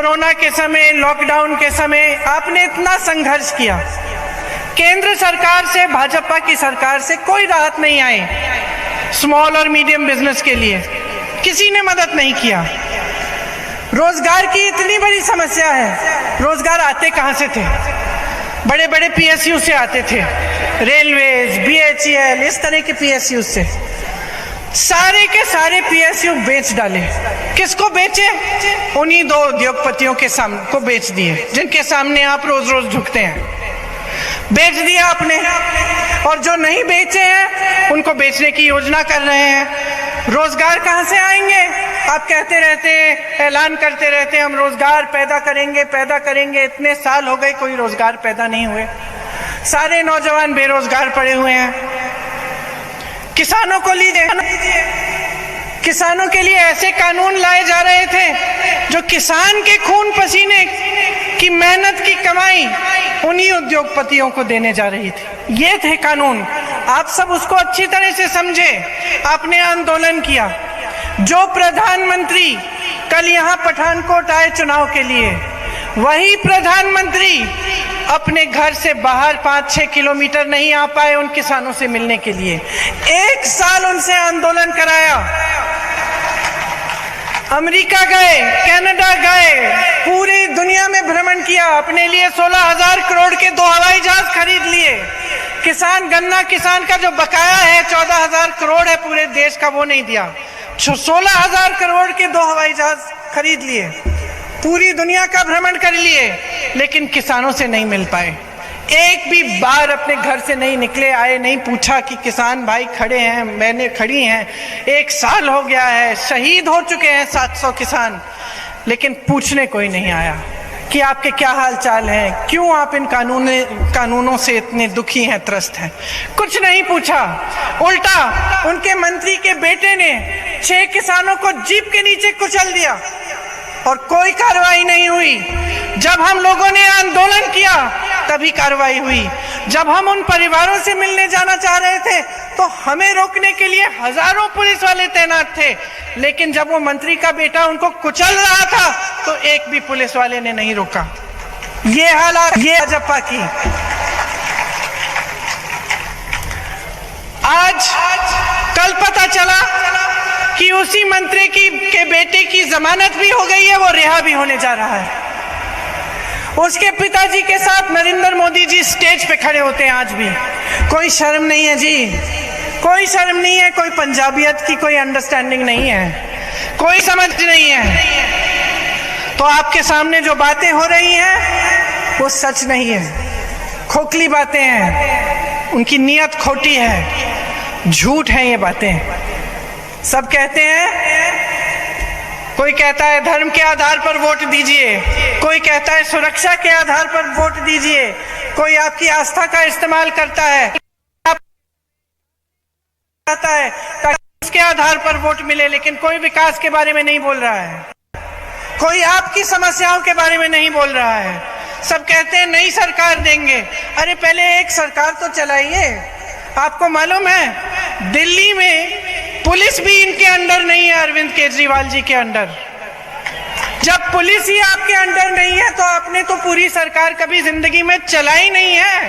Corona के समय, lockdown के समय आपने इतना संघर्ष किया। केंद्र सरकार से, भाजपा की सरकार से कोई राहत नहीं आई स्मॉल और मीडियम बिजनेस के लिए, किसी ने मदद नहीं किया। रोजगार की इतनी बड़ी समस्या है, रोजगार आते कहां से थे? बड़े बड़े पीएसयू से आते थे, रेलवेज, बीएचईएल, इस तरह के पीएसयू से। सारे के सारे पीएसयू बेच डाले। किसको बेचे? उन्हीं दो उद्योगपतियों के सामने को बेच दिए, जिनके सामने आप रोज रोज झुकते हैं। बेच दिया आपने, और जो नहीं बेचे हैं उनको बेचने की योजना कर रहे हैं। रोजगार कहां से आएंगे? आप कहते रहते हैं, ऐलान करते रहते हैं, हम रोजगार पैदा करेंगे, पैदा करेंगे। इतने साल हो गए, कोई रोजगार पैदा नहीं हुए। सारे नौजवान बेरोजगार पड़े हुए हैं। किसानों को लीजिए, किसानों के लिए ऐसे कानून लाए जा रहे थे जो किसान के खून पसीने की मेहनत की कमाई उन्हीं उद्योगपतियों को देने जा रही थी। ये थे कानून। आप सब उसको अच्छी तरह से समझे। आपने आंदोलन किया। जो प्रधानमंत्री कल यहाँ पठानकोट आए चुनाव के लिए, वही प्रधानमंत्री अपने घर से बाहर 5-6 किलोमीटर नहीं आ पाए उन किसानों से मिलने के लिए। 1 साल उनसे आंदोलन कराया। अमेरिका गए, कनाडा गए, पूरी दुनिया में भ्रमण किया। अपने लिए 16,000 करोड़ के 2 हवाई जहाज खरीद लिए। किसान, गन्ना किसान का जो बकाया है 14,000 करोड़ है पूरे देश का, वो नहीं दिया। 16,000 करोड़ के 2 हवाई जहाज खरीद लिए। पूरी दुनिया का भ्रमण कर लिए, लेकिन किसानों से नहीं मिल पाए। एक भी बार अपने घर से नहीं निकले, आए नहीं पूछा कि किसान भाई खड़े हैं, मैंने खड़ी हैं। 1 साल हो गया है, शहीद हो चुके हैं 700 किसान, लेकिन पूछने कोई नहीं आया कि आपके क्या हाल चाल हैं, क्यों आप इन कानूनों से इतने दुखी हैं, त्रस्त हैं। कुछ नहीं पूछा। उल्टा उनके मंत्री के बेटे ने 6 किसानों को जीप के नीचे कुचल दिया और कोई कार्रवाई नहीं हुई। जब हम लोगों ने आंदोलन किया तभी कार्रवाई हुई। जब हम उन परिवारों से मिलने जाना चाह रहे थे तो हमें रोकने के लिए हजारों पुलिस वाले तैनात थे, लेकिन जब वो मंत्री का बेटा उनको कुचल रहा था तो एक भी पुलिस वाले ने नहीं रोका। ये हालात, ये भाजपा की। आज कल पता चला कि उसी मंत्री के बेटे की जमानत भी हो गई है, वो रिहा भी होने जा रहा है। उसके पिताजी के साथ नरेंद्र मोदी जी स्टेज पे खड़े होते हैं आज भी। कोई शर्म नहीं है जी, कोई शर्म नहीं है, कोई पंजाबियत की कोई अंडरस्टैंडिंग नहीं है, कोई समझ नहीं है। तो आपके सामने जो बातें हो रही हैं वो सच नहीं है, खोखली बातें हैं, उनकी नीयत खोटी है, झूठ है ये बातें। सब कहते हैं, कोई कहता है धर्म के आधार पर वोट दीजिए, कोई कहता है सुरक्षा के आधार पर वोट दीजिए, कोई आपकी आस्था का इस्तेमाल करता है ताकि उसके आधार पर वोट मिले, लेकिन कोई विकास के बारे में नहीं बोल रहा है, कोई आपकी समस्याओं के बारे में नहीं बोल रहा है। सब कहते हैं नई सरकार देंगे। अरे पहले एक सरकार तो चलाइए। आपको मालूम है दिल्ली में पुलिस भी इनके अंडर नहीं है, अरविंद केजरीवाल जी के अंडर। जब पुलिस ही आपके अंडर नहीं है तो आपने तो पूरी सरकार कभी जिंदगी में चलाई नहीं है।